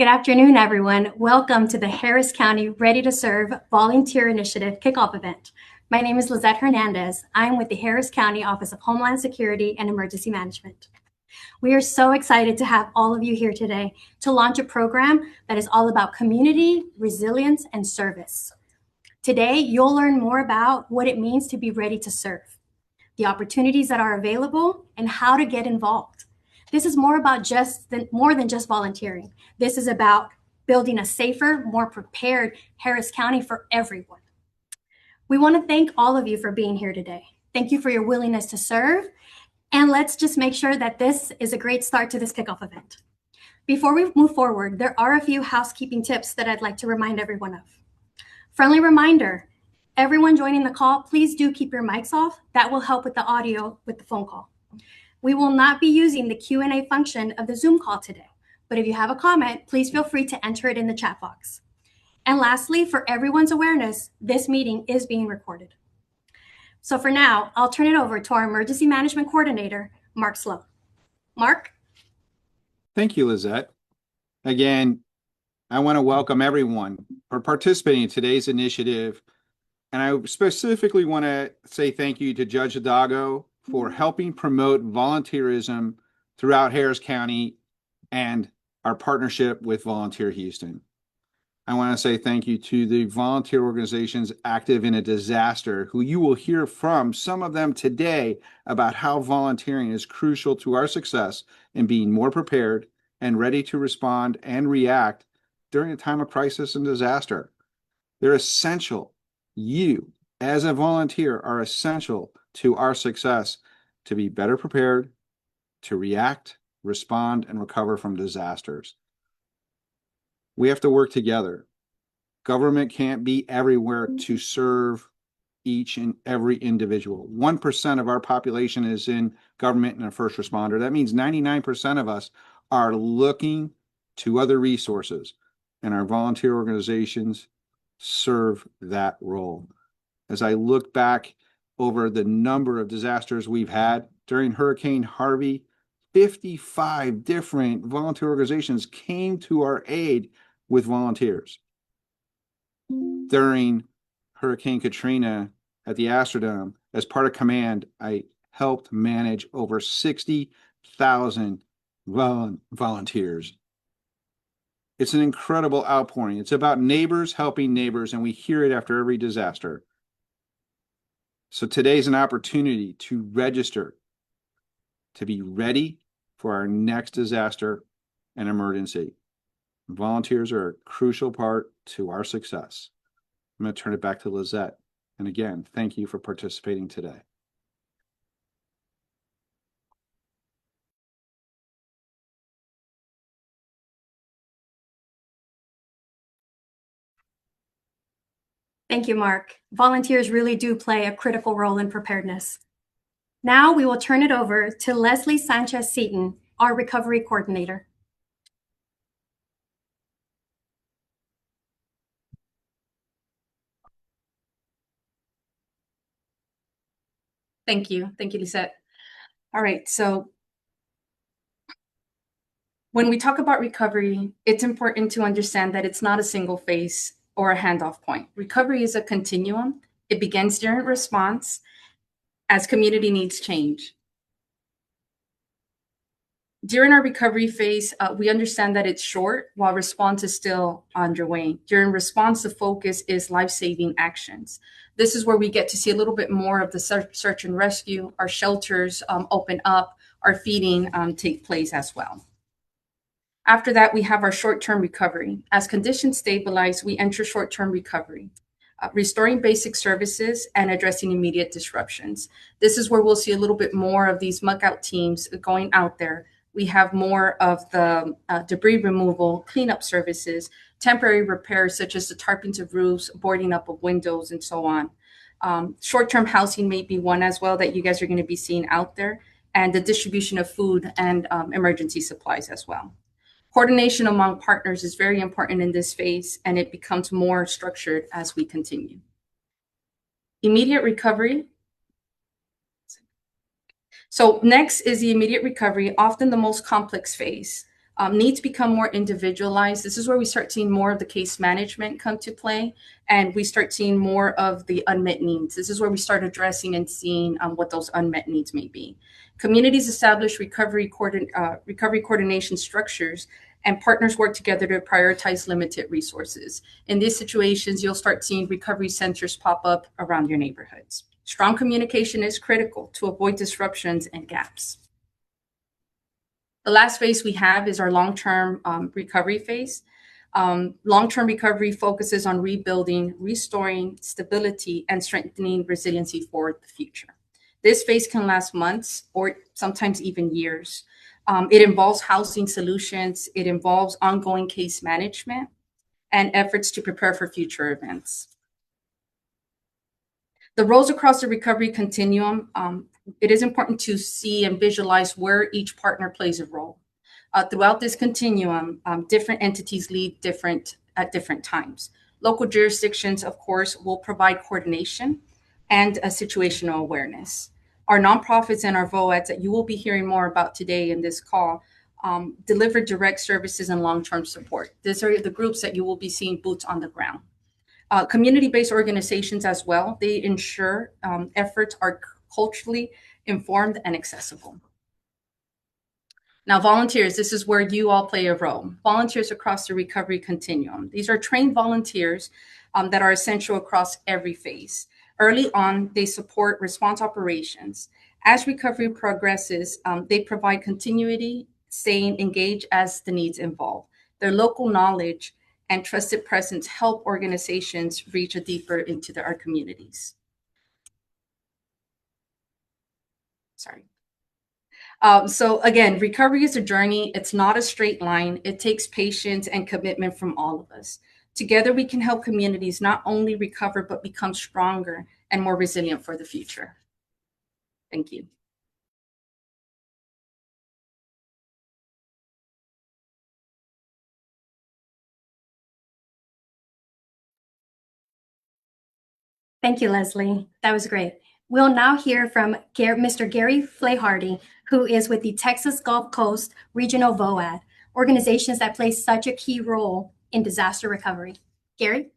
Good afternoon, everyone. Welcome to the Harris County Ready to Serve Volunteer Initiative Kickoff event. My name is Lizette Hernandez. I'm with the Harris County Office of Homeland Security and Emergency Management. We are so excited to have all of you here today to launch a program that is all about community, resilience, and service. Today, you'll learn more about what it means to be ready to serve, the opportunities that are available, and how to get involved. This is more than just volunteering. This is about building a safer, more prepared Harris County for everyone. We want to thank all of you for being here today. Thank you for your willingness to serve. And let's just make sure that this is a great start to this kickoff event. Before we move forward, there are a few housekeeping tips that I'd like to remind everyone of. Friendly reminder, everyone joining the call, please do keep your mics off. That will help with the audio with the phone call. We will not be using the Q&A function of the Zoom call today, but if you have a comment, please feel free to enter it in the chat box. And lastly, for everyone's awareness, this meeting is being recorded. So for now, I'll turn it over to our Emergency Management Coordinator, Mark Sloan. Mark? Thank you, Lizette. Again, I want to welcome everyone for participating in today's initiative. And I specifically want to say thank you to Judge Hidalgo for helping promote volunteerism throughout Harris County and our partnership with Volunteer Houston. I want to say thank you to the volunteer organizations active in a disaster, who you will hear from some of them today about how volunteering is crucial to our success in being more prepared and ready to respond and react during a time of crisis and disaster. They're essential. You, as a volunteer, are essential to our success to be better prepared, to react, respond, and recover from disasters. We have to work together. Government can't be everywhere to serve each and every individual. 1% of our population is in government and a first responder. That means 99% of us are looking to other resources, and our volunteer organizations serve that role. As I look back over the number of disasters we've had during Hurricane Harvey, 55 different volunteer organizations came to our aid with volunteers. During Hurricane Katrina at the Astrodome, as part of command, I helped manage over 60,000 volunteers. It's an incredible outpouring. It's about neighbors helping neighbors, and we hear it after every disaster. So today's an opportunity to register, to be ready for our next disaster and emergency. Volunteers are a crucial part to our success. I'm going to turn it back to Lizette. And again, thank you for participating today. Thank you, Mark. Volunteers really do play a critical role in preparedness. Now we will turn it over to Leslie Sanchez-Seaton, our recovery coordinator. Thank you, Lisette. All right, so when we talk about recovery, it's important to understand that it's not a single phase or a handoff point. Recovery is a continuum. It begins during response as community needs change. During our recovery phase, we understand that it's short while response is still underway. During response, the focus is life-saving actions. This is where we get to see a little bit more of the search and rescue. Our shelters open up, our feeding take place as well. After that, we have our short-term recovery. As conditions stabilize, we enter short-term recovery, restoring basic services and addressing immediate disruptions. This is where we'll see a little bit more of these muck-out teams going out there. We have more of the debris removal, cleanup services, temporary repairs such as the tarpings of roofs, boarding up of windows, and so on. Short-term housing may be one as well that you guys are going to be seeing out there, and the distribution of food and emergency supplies as well. Coordination among partners is very important in this phase, and it becomes more structured as we continue. Immediate recovery. So next is the immediate recovery, often the most complex phase. Needs become more individualized. This is where we start seeing more of the case management come to play, and we start seeing more of the unmet needs. This is where we start addressing and seeing what those unmet needs may be. Communities establish recovery coordination structures, and partners work together to prioritize limited resources. In these situations, you'll start seeing recovery centers pop up around your neighborhoods. Strong communication is critical to avoid disruptions and gaps. The last phase we have is our long-term recovery phase. Long-term recovery focuses on rebuilding, restoring stability, and strengthening resiliency for the future. This phase can last months or sometimes even years. It involves housing solutions. It involves ongoing case management and efforts to prepare for future events. The roles across the recovery continuum, it is important to see and visualize where each partner plays a role. Throughout this continuum, different entities lead at different times. Local jurisdictions, of course, will provide coordination and a situational awareness. Our nonprofits and our VOADs that you will be hearing more about today in this call deliver direct services and long-term support. These are the groups that you will be seeing boots on the ground. Community-based organizations as well, they ensure efforts are culturally informed and accessible. Now, volunteers, this is where you all play a role. Volunteers across the recovery continuum. These are trained volunteers that are essential across every phase. Early on, they support response operations. As recovery progresses, they provide continuity, staying engaged as the needs evolve. Their local knowledge and trusted presence help organizations reach deeper into our communities. Sorry. So again, recovery is a journey. It's not a straight line. It takes patience and commitment from all of us. Together, we can help communities not only recover, but become stronger and more resilient for the future. Thank you. Thank you, Leslie. That was great. We'll now hear from Mr. Gary Flahardy, who is with the Texas Gulf Coast Regional VOAD, organizations that play such a key role in disaster recovery. Gary?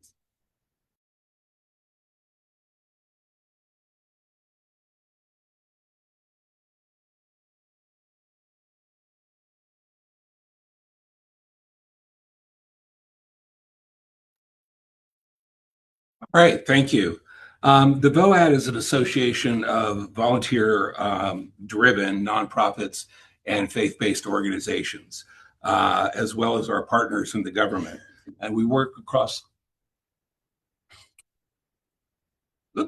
All right, thank you. The VOAD is an association of volunteer-driven nonprofits and faith-based organizations, as well as our partners in the government. And we work across, try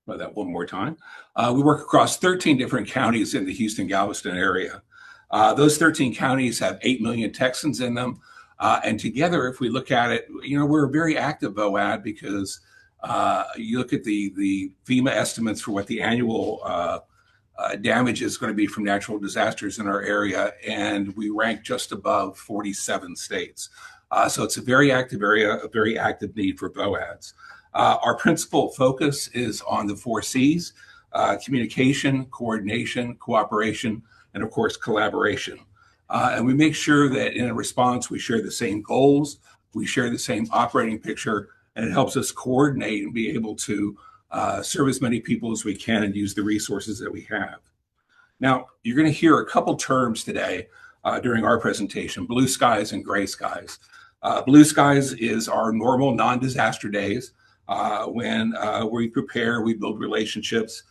that one more time. We work across 13 different counties in the Houston-Galveston area. Those 13 counties have 8 million Texans in them. And together, if we look at it, we're a very active VOAD because you look at the FEMA estimates for what the annual damage is going to be from natural disasters in our area, and we rank just above 47 states. So it's a very active area, a very active need for VOADs. Our principal focus is on the 4 C's, communication, coordination, cooperation, and of course, collaboration. And we make sure that in a response, we share the same goals, we share the same operating picture, and it helps us coordinate and be able to serve as many people as we can and use the resources that we have. Now, you're going to hear a couple terms today during our presentation, blue skies and gray skies. Blue skies is our normal non-disaster days when we prepare, we build relationships,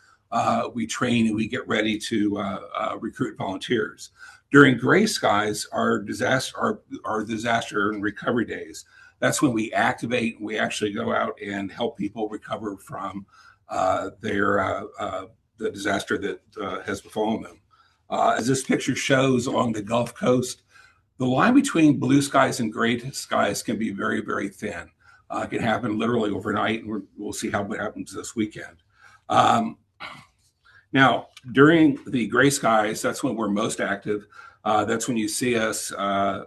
we train, and we get ready to recruit volunteers. During gray skies, our disaster and recovery days, that's when we activate and we actually go out and help people recover from the disaster that has befallen them. As this picture shows on the Gulf Coast, the line between blue skies and gray skies can be very, very thin. It can happen literally overnight, and we'll see how it happens this weekend. Now, during the gray skies, that's when we're most active. That's when you see us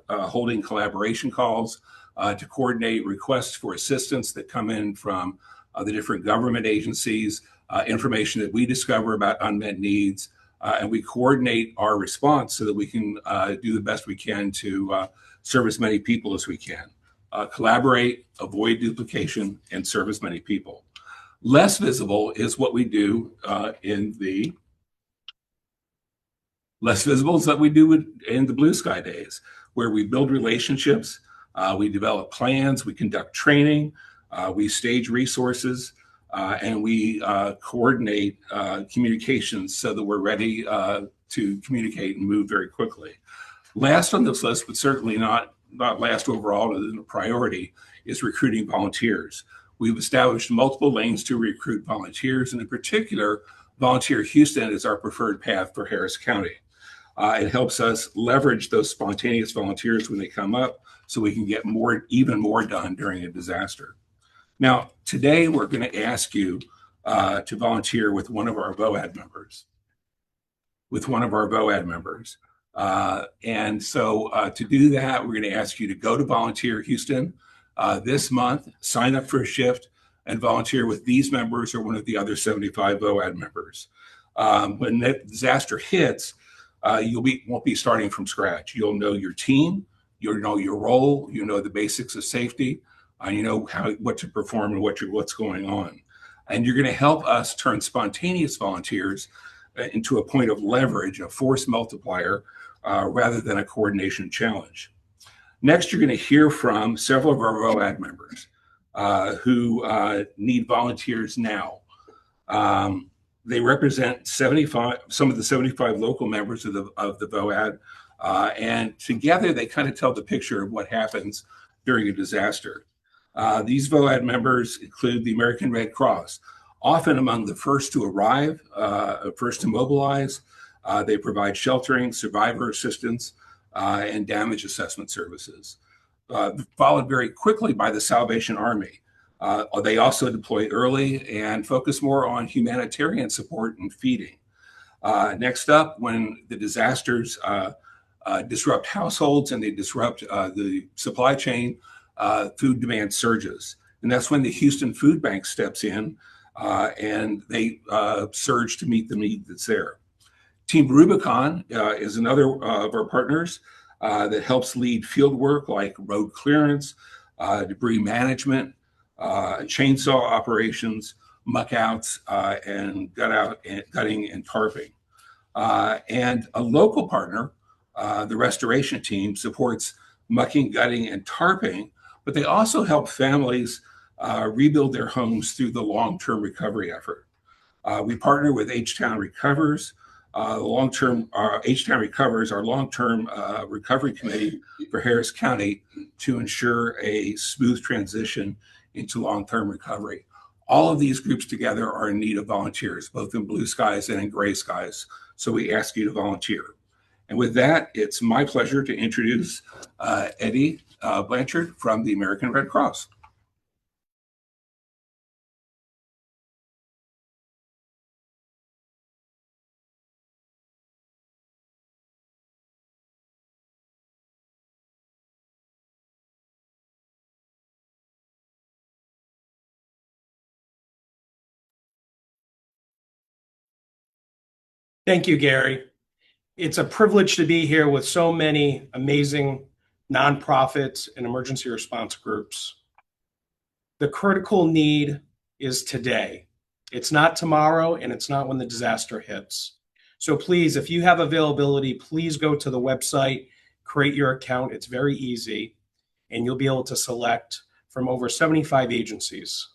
holding collaboration calls to coordinate requests for assistance that come in from the different government agencies, information that we discover about unmet needs, and we coordinate our response so that we can do the best we can to serve as many people as we can. Collaborate, avoid duplication, and serve as many people. Less visible is what we do in the blue sky days, where we build relationships, we develop plans, we conduct training, we stage resources, and we coordinate communications so that we're ready to communicate and move very quickly. Last on this list, but certainly not last overall as a priority, is recruiting volunteers. We've established multiple lanes to recruit volunteers, and in particular, Volunteer Houston is our preferred path for Harris County. It helps us leverage those spontaneous volunteers when they come up so we can get even more done during a disaster. Now, today we're going to ask you to volunteer with one of our VOAD members. And so to do that, we're going to ask you to go to Volunteer Houston this month, sign up for a shift, and volunteer with these members or one of the other 75 VOAD members. When the disaster hits, you won't be starting from scratch. You'll know your team, you'll know your role, you know the basics of safety, you know what to perform and what's going on. And you're going to help us turn spontaneous volunteers into a point of leverage, a force multiplier, rather than a coordination challenge. Next, you're going to hear from several of our VOAD members who need volunteers now. They represent some of the 75 local members of the VOAD, and together they kind of tell the picture of what happens during a disaster. These VOAD members include the American Red Cross, often among the first to arrive, first to mobilize. They provide sheltering, survivor assistance, and damage assessment services. Followed very quickly by the Salvation Army. They also deploy early and focus more on humanitarian support and feeding. Next up, when the disasters disrupt households and they disrupt the supply chain, food demand surges. And that's when the Houston Food Bank steps in and they surge to meet the need that's there. Team Rubicon is another of our partners that helps lead field work like road clearance, debris management, chainsaw operations, muck outs, and gutting and tarping. And a local partner, the restoration team, supports mucking, gutting, and tarping, but they also help families rebuild their homes through the long-term recovery effort. We partner with H-Town Recovers. H-Town Recovers, our long-term recovery committee for Harris County, to ensure a smooth transition into long-term recovery. All of these groups together are in need of volunteers, both in blue skies and in gray skies. So we ask you to volunteer. And with that, it's my pleasure to introduce Eddie Blanchard from the American Red Cross. Thank you, Gary. It's a privilege to be here with so many amazing nonprofits and emergency response groups. The critical need is today. It's not tomorrow, and it's not when the disaster hits. So please, if you have availability, please go to the website, create your account. It's very easy, and you'll be able to select from over 75 agencies.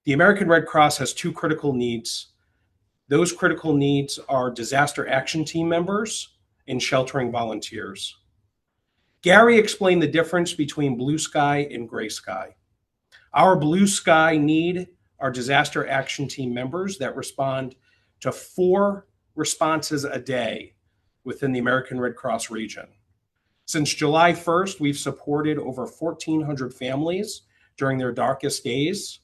The American Red Cross has two critical needs. Those critical needs are disaster action team members and sheltering volunteers. Gary explained the difference between blue sky and gray sky. Our blue sky need are disaster action team members that respond to 4 responses a day within the American Red Cross region. Since July 1st, we've supported over 1,400 families during their darkest days,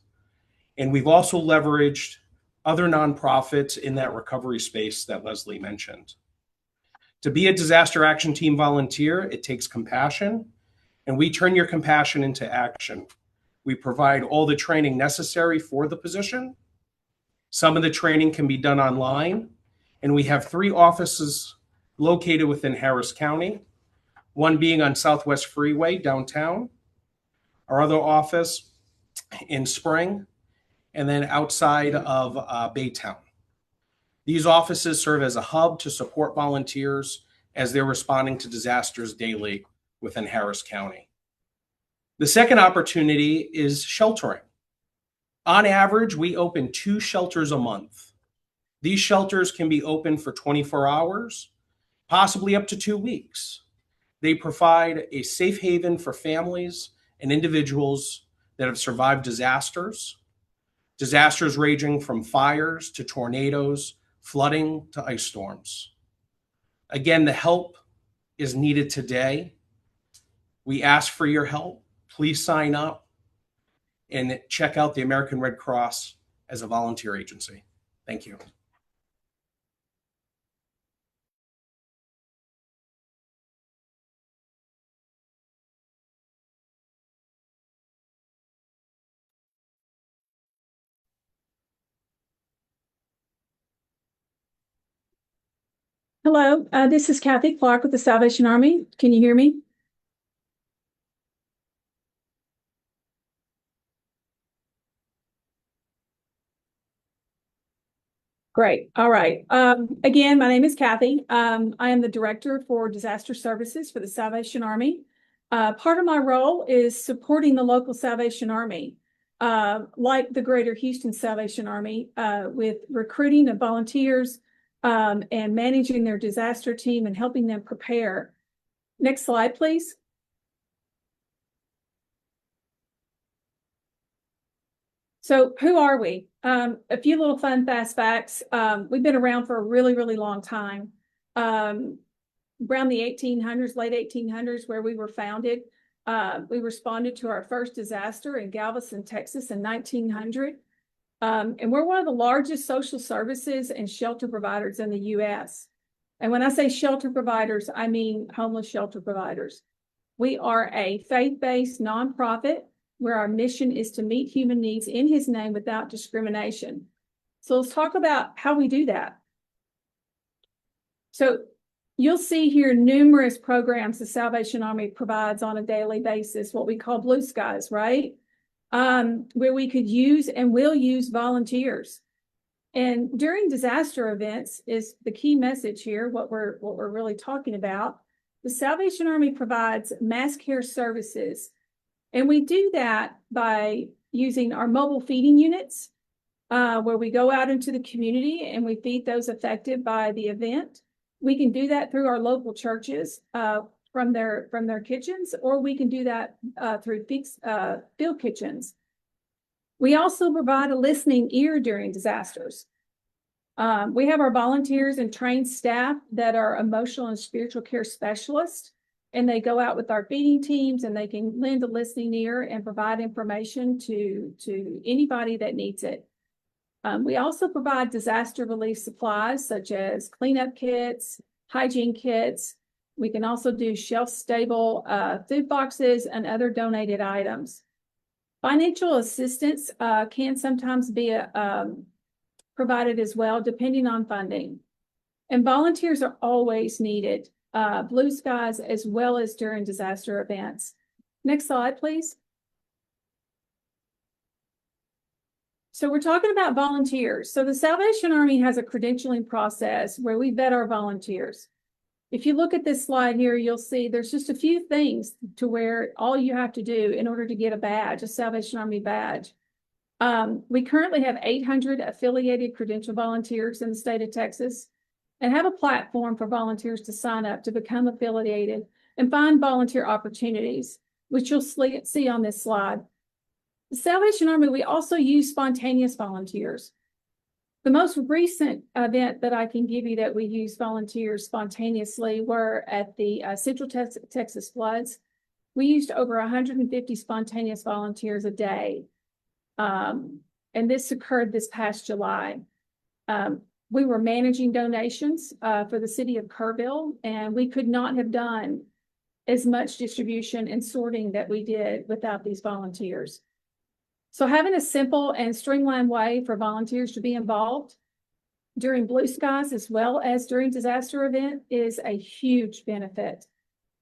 and we've also leveraged other nonprofits in that recovery space that Leslie mentioned. To be a disaster action team volunteer, it takes compassion, and we turn your compassion into action. We provide all the training necessary for the position. Some of the training can be done online, And we have 3 offices located within Harris County, one being on Southwest Freeway downtown, our other office in Spring, and then outside of Baytown. These offices serve as a hub to support volunteers as they're responding to disasters daily within Harris County. The second opportunity is sheltering. On average, we open 2 shelters a month. These shelters can be open for 24 hours, possibly up to 2 weeks. They provide a safe haven for families and individuals that have survived disasters ranging from fires to tornadoes, flooding to ice storms. Again, the help is needed today. We ask for your help. Please sign up and check out the American Red Cross as a volunteer agency. Thank you. Hello, this is Kathy Clark with the Salvation Army. Can you hear me? Great. All right. Again, my name is Kathy. I am the Director for Disaster Services for the Salvation Army. Part of my role is supporting the local Salvation Army, like the Greater Houston Salvation Army, with recruiting of volunteers and managing their disaster team and helping them prepare. Next slide, please. So who are we? A few little fun, fast facts. We've been around for a really, really long time. Around the 1800s, late 1800s, where we were founded. We responded to our first disaster in Galveston, Texas in 1900. And we're one of the largest social services and shelter providers in the U.S. And when I say shelter providers, I mean homeless shelter providers. We are a faith-based nonprofit where our mission is to meet human needs in his name without discrimination. So let's talk about how we do that. So you'll see here numerous programs the Salvation Army provides on a daily basis, what we call blue skies, right? Where we could use and will use volunteers. And during disaster events is the key message here, what we're really talking about. The Salvation Army provides mass care services. And we do that by using our mobile feeding units, where we go out into the community and we feed those affected by the event. We can do that through our local churches from their kitchens, or we can do that through field kitchens. We also provide a listening ear during disasters. We have our volunteers and trained staff that are emotional and spiritual care specialists. And they go out with our feeding teams and they can lend a listening ear and provide information to anybody that needs it. We also provide disaster relief supplies such as cleanup kits, hygiene kits. We can also do shelf-stable food boxes and other donated items. Financial assistance can sometimes be provided as well, depending on funding. And volunteers are always needed. Blue skies as well as during disaster events. Next slide, please. So we're talking about volunteers. So the Salvation Army has a credentialing process where we vet our volunteers. If you look at this slide here, you'll see there's just a few things to where all you have to do in order to get a badge, a Salvation Army badge. We currently have 800 affiliated credentialed volunteers in the state of Texas, and have a platform for volunteers to sign up to become affiliated and find volunteer opportunities, which you'll see on this slide. The Salvation Army, we also use spontaneous volunteers. The most recent event that I can give you that we use volunteers spontaneously were at the Central Texas floods. We used over 150 spontaneous volunteers a day. And this occurred this past July. We were managing donations for the city of Kerrville, and we could not have done as much distribution and sorting that we did without these volunteers. So having a simple and streamlined way for volunteers to be involved, during blue skies as well as during disaster event is a huge benefit.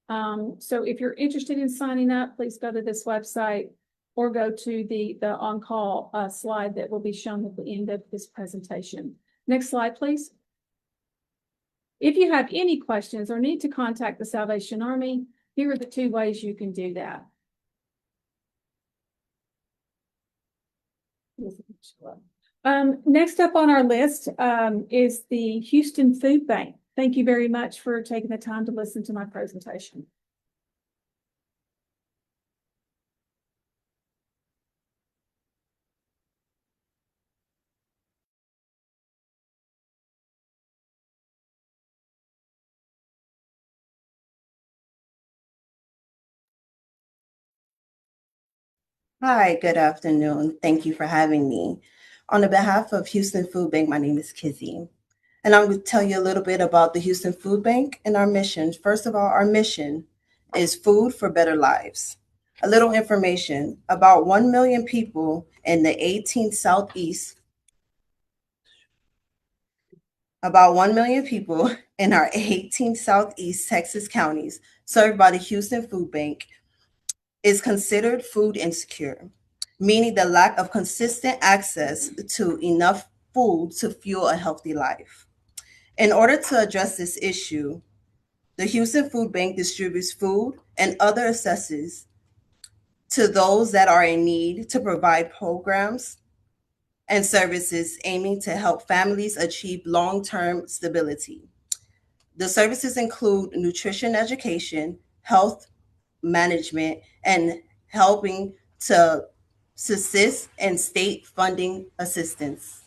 So if you're interested in signing up, please go to this website or go to the on-call slide that will be shown at the end of this presentation. Next slide, please. If you have any questions or need to contact the Salvation Army, here are the two ways you can do that. Next up on our list is the Houston Food Bank. Thank you very much for taking the time to listen to my presentation. Hi, good afternoon. Thank you for having me. On the behalf of Houston Food Bank, my name is Kizzy, and I'm going to tell you a little bit about the Houston Food Bank and our mission. First of all, our mission is food for better lives. A little information, about 1 million people in the 18th Southeast, about 1 million people in our 18 Southeast Texas counties served by the Houston Food Bank is considered food insecure, meaning the lack of consistent access to enough food to fuel a healthy life. In order to address this issue, the Houston Food Bank distributes food and other accessories to those that are in need to provide programs and services aiming to help families achieve long-term stability. The services include nutrition education, health management, and helping to subsist and state funding assistance.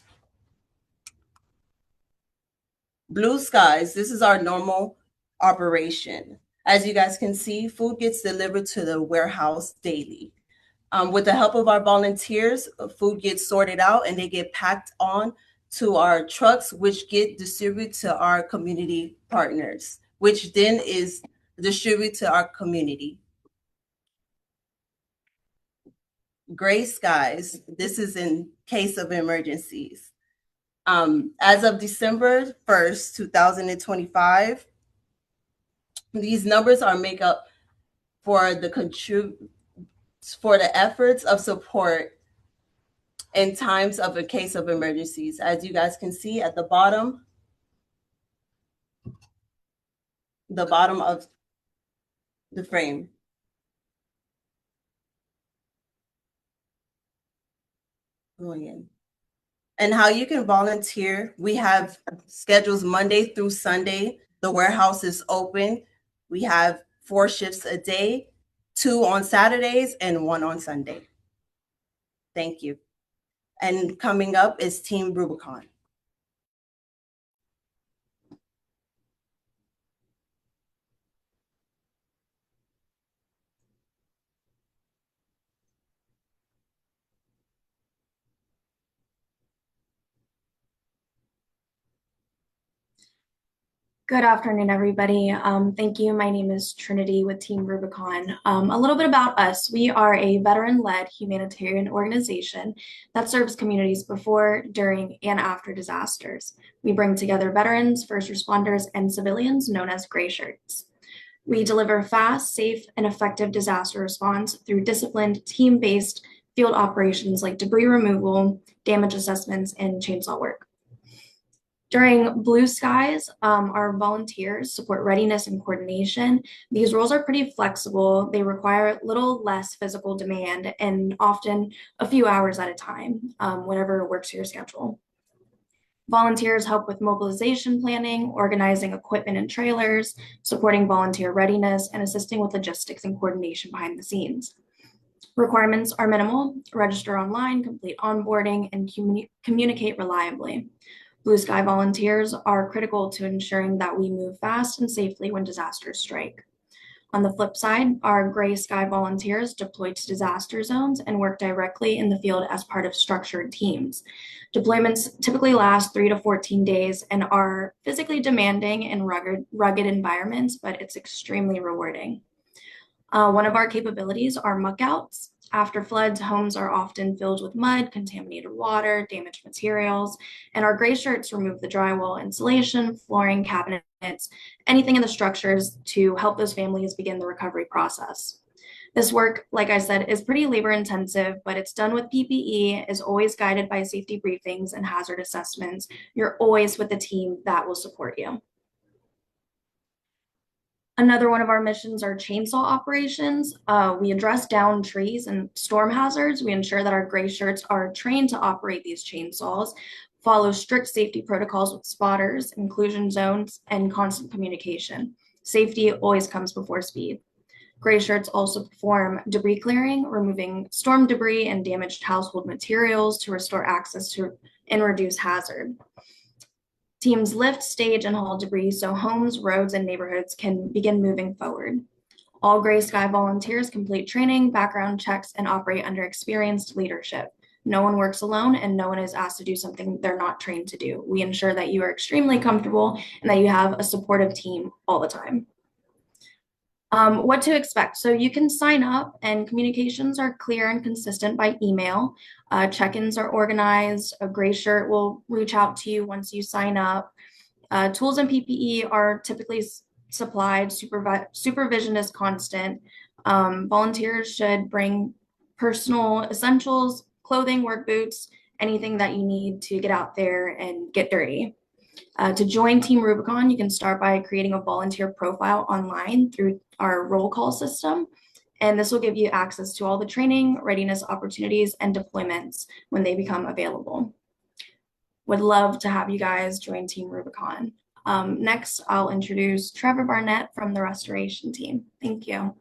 Blue Skies, this is our normal operation. As you guys can see, food gets delivered to the warehouse daily. With the help of our volunteers, food gets sorted out and they get packed on to our trucks, which get distributed to our community partners, which then is distributed to our community. Gray skies, this is in case of emergencies. As of December 1st, 2025, these numbers are make up for the efforts of support in times of a case of emergencies. As you guys can see at the bottom of the frame. Going in. And how you can volunteer, we have schedules Monday through Sunday. The warehouse is open. We have 4 shifts a day, 2 on Saturdays and 1 on Sunday. Thank you. And coming up is Team Rubicon. Good afternoon, everybody. Thank you. My name is Trinity with Team Rubicon. A little bit about us. We are a veteran-led humanitarian organization that serves communities before, during, and after disasters. We bring together veterans, first responders, and civilians known as Gray Shirts. We deliver fast, safe, and effective disaster response through disciplined, team-based field operations like debris removal, damage assessments, and chainsaw work. During Blue Skies, our volunteers support readiness and coordination. These roles are pretty flexible. They require little less physical demand and often a few hours at a time, whatever works for your schedule. Volunteers help with mobilization planning, organizing equipment and trailers, supporting volunteer readiness, and assisting with logistics and coordination behind the scenes. Requirements are minimal: register online, complete onboarding, and communicate reliably. Blue Sky volunteers are critical to ensuring that we move fast and safely when disasters strike. On the flip side, our Gray Sky volunteers deploy to disaster zones and work directly in the field as part of structured teams. Deployments typically last 3 to 14 days and are physically demanding in rugged environments, but it's extremely rewarding. One of our capabilities are muckouts. After floods, homes are often filled with mud, contaminated water, damaged materials, and our gray shirts remove the drywall, insulation, flooring, cabinets, anything in the structures to help those families begin the recovery process. This work, like I said, is pretty labor intensive, but it's done with PPE, is always guided by safety briefings and hazard assessments. You're always with a team that will support you. Another one of our missions are chainsaw operations. We address downed trees and storm hazards. We ensure that our gray shirts are trained to operate these chainsaws, follow strict safety protocols with spotters, inclusion zones, and constant communication. Safety always comes before speed. Gray shirts also perform debris clearing, removing storm debris and damaged household materials to restore access to and reduce hazard. Teams lift, stage, and haul debris so homes, roads, and neighborhoods can begin moving forward. All Gray Sky volunteers complete training, background checks, and operate under experienced leadership. No one works alone, and no one is asked to do something they're not trained to do. We ensure that you are extremely comfortable and that you have a supportive team all the time. What to expect. So you can sign up and communications are clear and consistent by email. Check-ins are organized. A gray shirt will reach out to you once you sign up. Tools and PPE are typically supplied. Supervision is constant. Volunteers should bring personal essentials, clothing, work boots, anything that you need to get out there and get dirty. To join Team Rubicon, you can start by creating a volunteer profile online through our roll call system. And this will give you access to all the training, readiness opportunities, and deployments when they become available. Would love to have you guys join Team Rubicon. Next, I'll introduce Trevor Barnett from the restoration team. Thank you.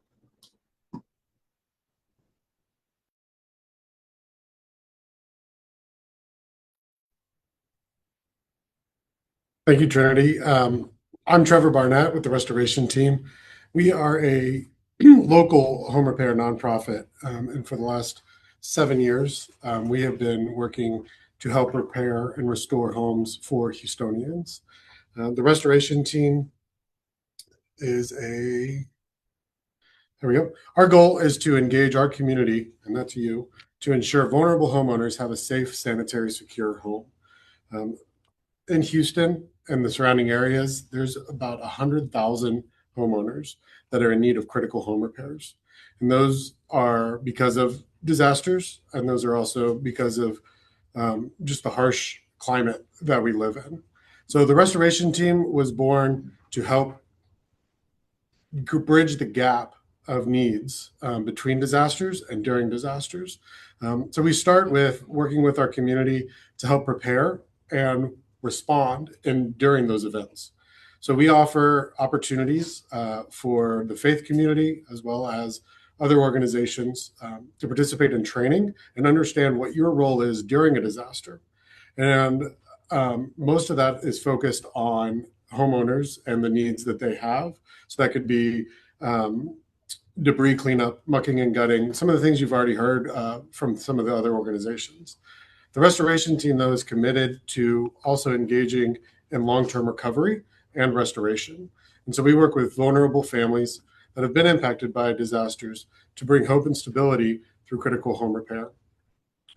Thank you, Trinity. I'm Trevor Barnett with the restoration team. We are a local home repair nonprofit, and for the last 7 years, we have been working to help repair and restore homes for Houstonians. The restoration team is there we go. Our goal is to engage our community, and that's you, to ensure vulnerable homeowners have a safe, sanitary, secure home. In Houston and the surrounding areas, there's about 100,000 homeowners that are in need of critical home repairs. And those are because of disasters, and those are also because of just the harsh climate that we live in. So the restoration team was born to help bridge the gap of needs between disasters and during disasters. So we start with working with our community to help prepare and respond during those events. So we offer opportunities for the faith community as well as other organizations to participate in training and understand what your role is during a disaster. And most of that is focused on homeowners and the needs that they have. So that could be debris cleanup, mucking and gutting, some of the things you've already heard from some of the other organizations. The restoration team, though, is committed to also engaging in long-term recovery and restoration. And so we work with vulnerable families that have been impacted by disasters to bring hope and stability through critical home repair.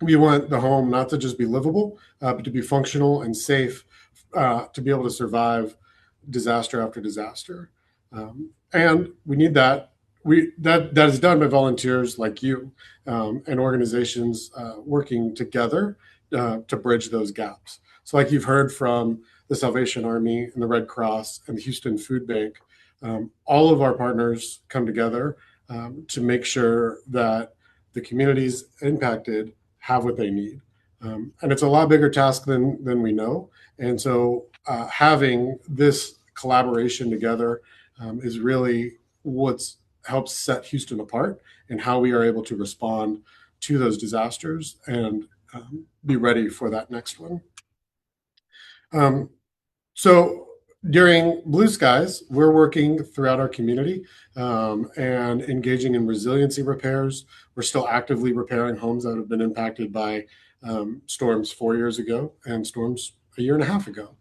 We want the home not to just be livable, but to be functional and safe to be able to survive disaster after disaster. And we need that. That is done by volunteers like you and organizations working together to bridge those gaps. So like you've heard from the Salvation Army and the Red Cross and the Houston Food Bank, all of our partners come together to make sure that the communities impacted have what they need. And it's a lot bigger task than we know. And so having this collaboration together is really what's helps set Houston apart and how we are able to respond to those disasters and be ready for that next one. So during Blue Skies, we're working throughout our community and engaging in resiliency repairs. We're still actively repairing homes that have been impacted by storms 4 years ago and storms a year and a half ago.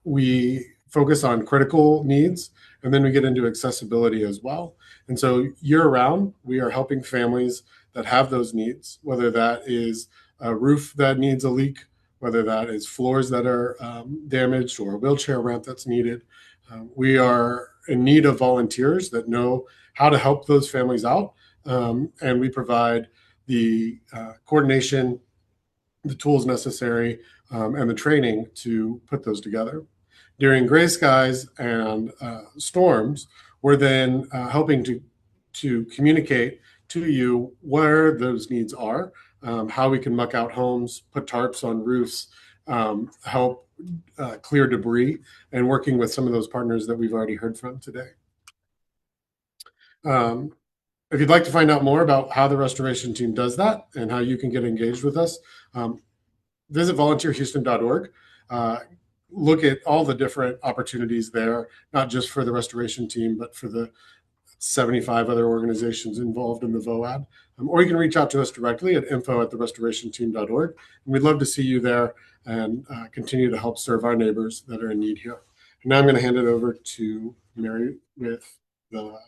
We focus on critical needs, and then we get into accessibility as well. And so year round, we are helping families that have those needs, whether that is a roof that needs a leak, whether that is floors that are damaged or a wheelchair ramp that's needed. We are in need of volunteers that know how to help those families out. And we provide the coordination, the tools necessary, and the training to put those together. During gray skies and storms, we're then helping to communicate to you where those needs are, how we can muck out homes, put tarps on roofs, help clear debris, and working with some of those partners that we've already heard from today. If you'd like to find out more about how the restoration team does that and how you can get engaged with us, visit volunteerhouston.org. Look at all the different opportunities there, not just for the restoration team, but for the 75 other organizations involved in the VOAD. Or you can reach out to us directly at info@therestorationteam.org. And we'd love to see you there and continue to help serve our neighbors that are in need here. And now I'm going to hand it over to Mary with the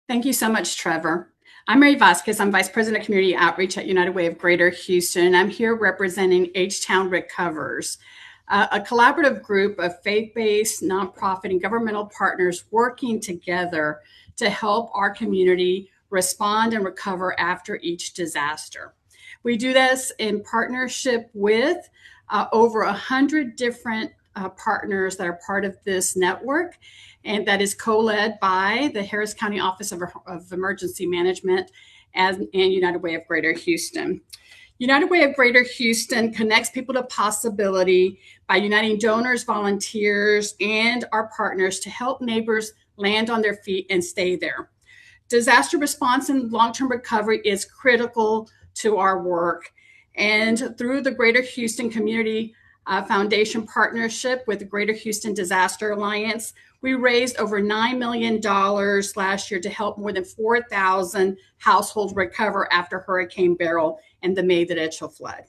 Thank you so much, Trevor. I'm Mary Vasquez. I'm Vice President of Community Outreach at United Way of Greater Houston, and I'm here representing H-Town Recovers, a collaborative group of faith-based, nonprofit, and governmental partners working together to help our community respond and recover after each disaster. We do this in partnership with over 100 different partners that are part of this network, and that is co-led by the Harris County Office of Emergency Management and United Way of Greater Houston. United Way of Greater Houston connects people to possibility by uniting donors, volunteers, and our partners to help neighbors land on their feet and stay there. Disaster response and long-term recovery is critical to our work. And through the Greater Houston Community Foundation partnership with the Greater Houston Disaster Alliance, we raised over $9 million last year to help more than 4,000 households recover after Hurricane Beryl and the May that Mitchell flood.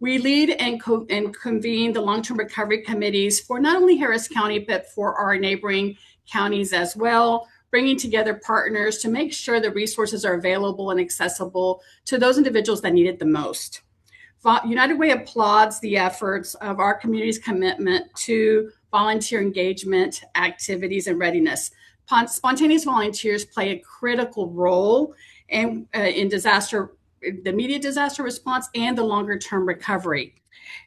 We lead and convene the long-term recovery committees for not only Harris County, but for our neighboring counties as well, bringing together partners to make sure the resources are available and accessible to those individuals that need it the most. United Way applauds the efforts of our community's commitment to volunteer engagement, activities, and readiness. Spontaneous volunteers play a critical role in disaster, the immediate disaster response and the longer-term recovery.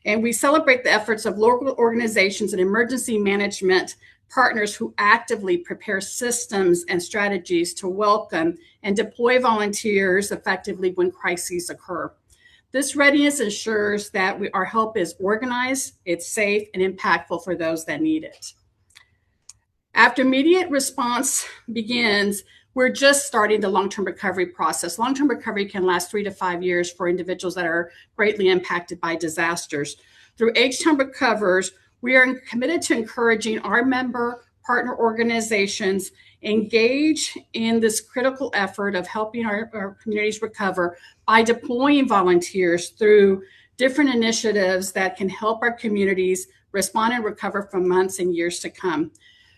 And we celebrate the efforts of local organizations and emergency management partners who actively prepare systems and strategies to welcome and deploy volunteers effectively when crises occur. This readiness ensures that our help is organized, it's safe, and impactful for those that need it. After immediate response begins, we're just starting the long-term recovery process. Long-term recovery can last 3 to 5 years for individuals that are greatly impacted by disasters. Through H-Town Recovers, we are committed to encouraging our member partner organizations engage in this critical effort of helping our communities recover by deploying volunteers through different initiatives that can help our communities respond and recover from months and years to come.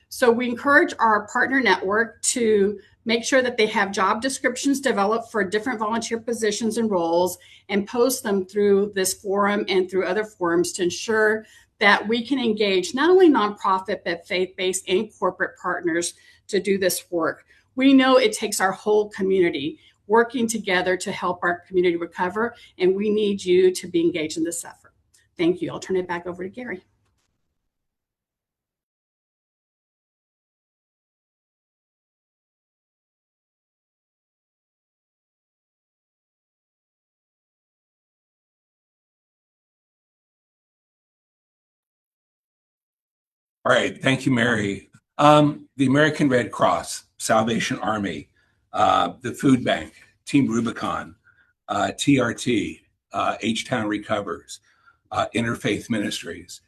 So we encourage our partner network to make sure that they have job descriptions developed for different volunteer positions and roles and post them through this forum and through other forums to ensure that we can engage not only nonprofit, but faith-based and corporate partners to do this work. We know it takes our whole community working together to help our community recover, and we need you to be engaged in this effort. Thank you. I'll turn it back over to Gary. All right, thank you, Mary. The American Red Cross, Salvation Army, the Food Bank, Team Rubicon, TRT, H-Town Recovers, Interfaith Ministries,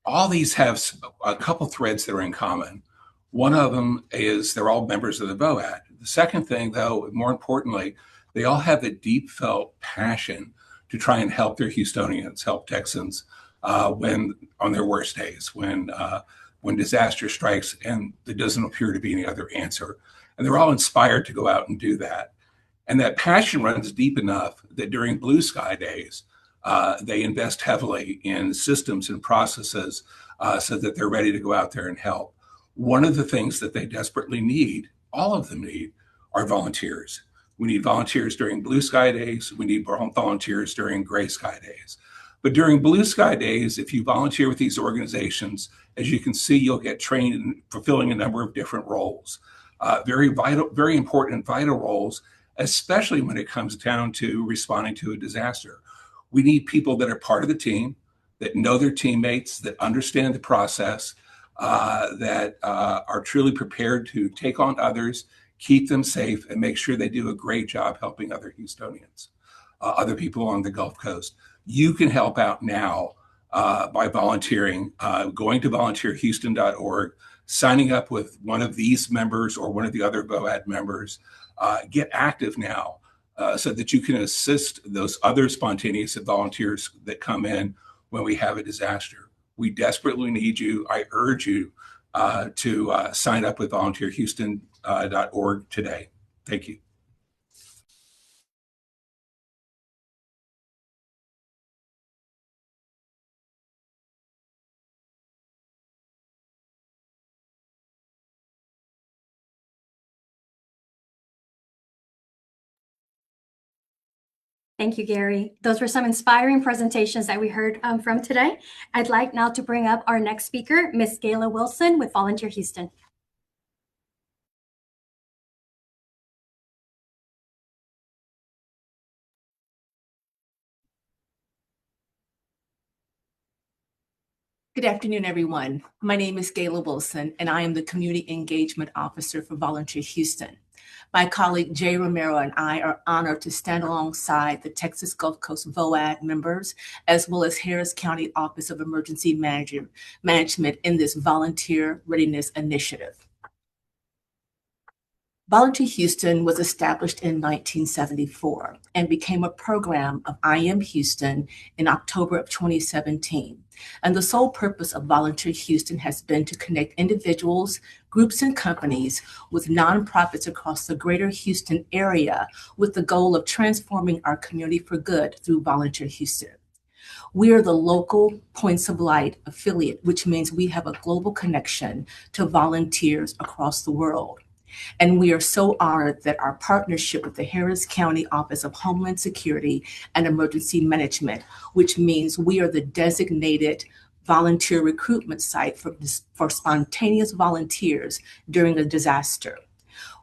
all these have a couple threads that are in common. One of them is they're all members of the VOAD. The second thing, though, more importantly, they all have a deep felt passion to try and help their Houstonians, help Texans when on their worst days, when disaster strikes and there doesn't appear to be any other answer. And they're all inspired to go out and do that. And that passion runs deep enough that during blue sky days, they invest heavily in systems and processes so that they're ready to go out there and help. One of the things that they desperately need, all of them need, are volunteers. We need volunteers during blue sky days. We need volunteers during gray sky days. But during blue sky days, if you volunteer with these organizations, as you can see, you'll get trained in fulfilling a number of different roles. Very vital, very important and vital roles, especially when it comes down to responding to a disaster. We need people that are part of the team, that know their teammates, that understand the process, that are truly prepared to take on others, keep them safe, and make sure they do a great job helping other Houstonians, other people on the Gulf Coast. You can help out now by volunteering, going to volunteerhouston.org, signing up with one of these members or one of the other VOAD members. Get active now so that you can assist those other spontaneous volunteers that come in when we have a disaster. We desperately need you. I urge you to sign up with volunteerhouston.org today. Thank you. Thank you, Gary. Those were some inspiring presentations that we heard from today. I'd like now to bring up our next speaker, Ms. Gayla Wilson with Volunteer Houston. Good afternoon, everyone. My name is Gayla Wilson, and I am the Community Engagement Officer for Volunteer Houston. My colleague Jay Romero and I are honored to stand alongside the Texas Gulf Coast VOAD members, as well as Harris County Office of Emergency Management in this Volunteer Readiness Initiative. Volunteer Houston was established in 1974 and became a program of I Am Houston in October of 2017. And the sole purpose of Volunteer Houston has been to connect individuals, groups, and companies with nonprofits across the greater Houston area with the goal of transforming our community for good through Volunteer Houston. We are the local Points of Light affiliate, which means we have a global connection to volunteers across the world. And we are so honored that our partnership with the Harris County Office of Homeland Security and Emergency Management, which means we are the designated volunteer recruitment site for spontaneous volunteers during a disaster.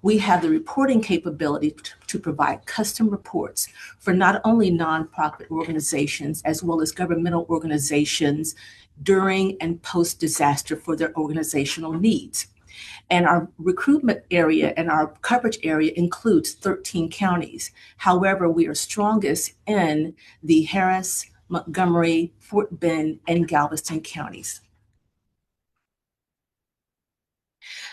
We have the reporting capability to provide custom reports for not only nonprofit organizations as well as governmental organizations during and post-disaster for their organizational needs. And our recruitment area and our coverage area includes 13 counties. However, we are strongest in the Harris, Montgomery, Fort Bend, and Galveston counties.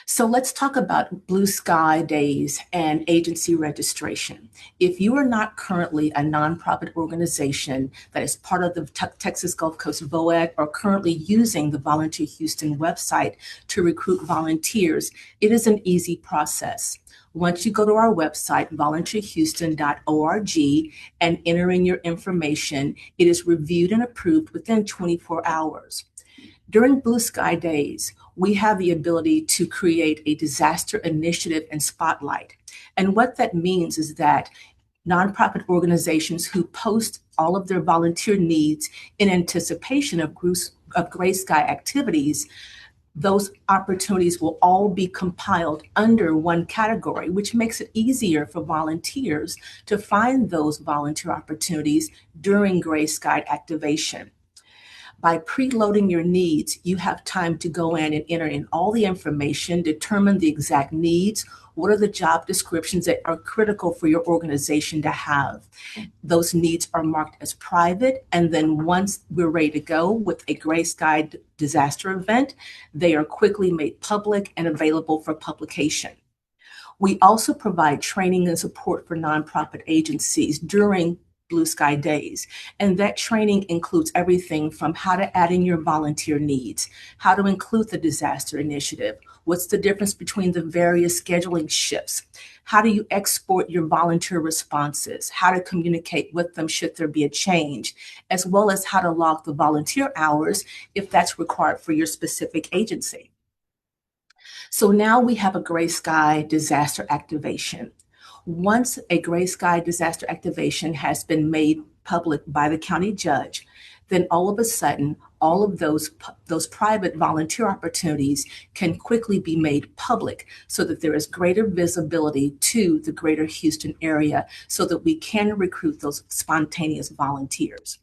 So let's talk about Blue Sky Days and agency registration. If you are not currently a nonprofit organization that is part of the Texas Gulf Coast VOAD or currently using the Volunteer Houston website to recruit volunteers, it is an easy process. Once you go to our website, volunteerhouston.org, and enter in your information, it is reviewed and approved within 24 hours. During Blue Sky Days, we have the ability to create a disaster initiative and spotlight. And what that means is that nonprofit organizations who post all of their volunteer needs in anticipation of gray sky activities, those opportunities will all be compiled under one category, which makes it easier for volunteers to find those volunteer opportunities during gray sky activation. By preloading your needs, you have time to go in and enter in all the information, determine the exact needs. What are the job descriptions that are critical for your organization to have? Those needs are marked as private. And then once we're ready to go with a gray sky disaster event, they are quickly made public and available for publication. We also provide training and support for nonprofit agencies during Blue Sky Days. And that training includes everything from how to add in your volunteer needs, how to include the disaster initiative, what's the difference between the various scheduling shifts, how do you export your volunteer responses, how to communicate with them should there be a change, as well as how to log the volunteer hours if that's required for your specific agency. So now we have a gray sky disaster activation. Once a gray sky disaster activation has been made public by the county judge, then all of a sudden, all of those private volunteer opportunities can quickly be made public so that there is greater visibility to the greater Houston area so that we can recruit those spontaneous volunteers.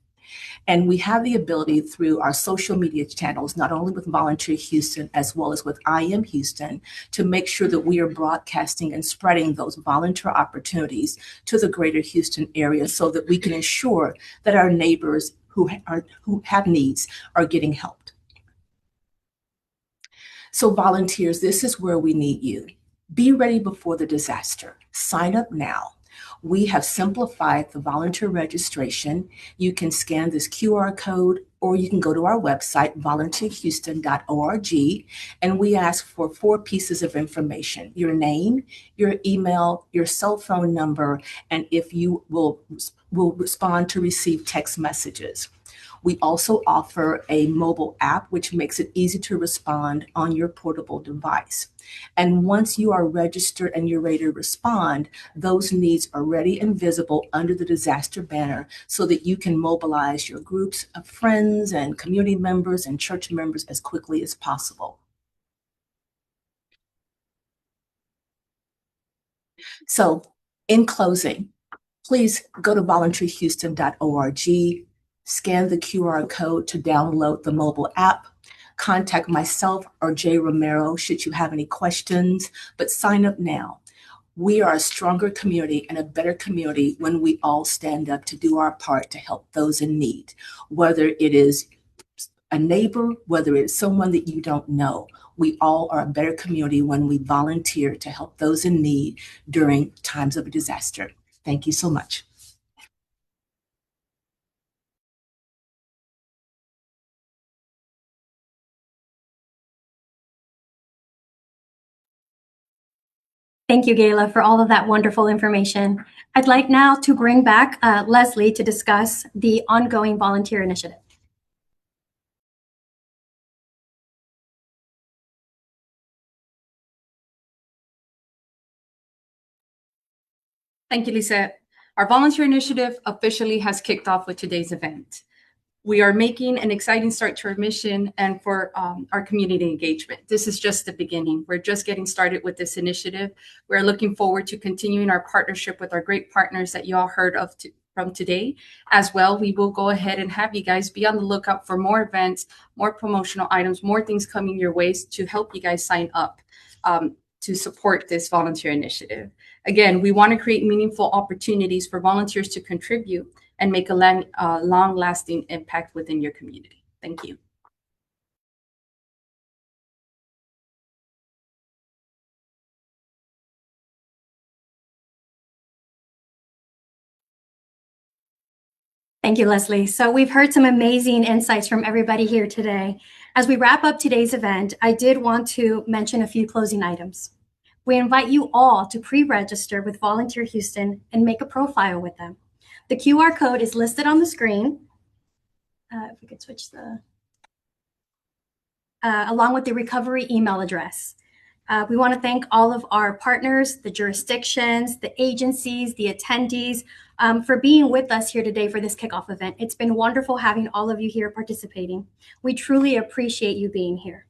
And we have the ability through our social media channels, not only with Volunteer Houston, as well as with I Am Houston, to make sure that we are broadcasting and spreading those volunteer opportunities to the greater Houston area so that we can ensure that our neighbors who have needs are getting helped. So volunteers, this is where we need you. Be ready before the disaster. Sign up now. We have simplified the volunteer registration. You can scan this QR code, or you can go to our website, volunteerhouston.org, and we ask for 4 pieces of information: your name, your email, your cell phone number, and if you will respond to receive text messages. We also offer a mobile app, which makes it easy to respond on your portable device. And once you are registered and you're ready to respond, those needs are ready and visible under the disaster banner so that you can mobilize your groups of friends and community members and church members as quickly as possible. So in closing, please go to volunteerhouston.org, scan the QR code to download the mobile app. Contact myself or Jay Romero should you have any questions, but sign up now. We are a stronger community and a better community when we all stand up to do our part to help those in need, whether it is a neighbor, whether it's someone that you don't know. We all are a better community when we volunteer to help those in need during times of a disaster. Thank you so much. Thank you, Gayla, for all of that wonderful information. I'd like now to bring back Leslie to discuss the ongoing volunteer initiative. Thank you, Lisette. Our volunteer initiative officially has kicked off with today's event. We are making an exciting start to our mission and for our community engagement. This is just the beginning. We're just getting started with this initiative. We're looking forward to continuing our partnership with our great partners that you all heard of from today. As well, we will go ahead and have you guys be on the lookout for more events, more promotional items, more things coming your way to help you guys sign up to support this volunteer initiative. Again, we want to create meaningful opportunities for volunteers to contribute and make a long-lasting impact within your community. Thank you. Thank you, Leslie. So we've heard some amazing insights from everybody here today. As we wrap up today's event, I did want to mention a few closing items. We invite you all to pre-register with Volunteer Houston and make a profile with them. The QR code is listed on the screen. If we could switch along with the recovery email address. We want to thank all of our partners, the jurisdictions, the agencies, the attendees for being with us here today for this kickoff event. It's been wonderful having all of you here participating. We truly appreciate you being here.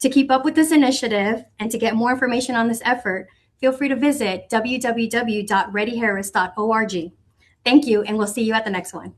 To keep up with this initiative and to get more information on this effort, feel free to visit www.readyharris.org. Thank you, and we'll see you at the next one.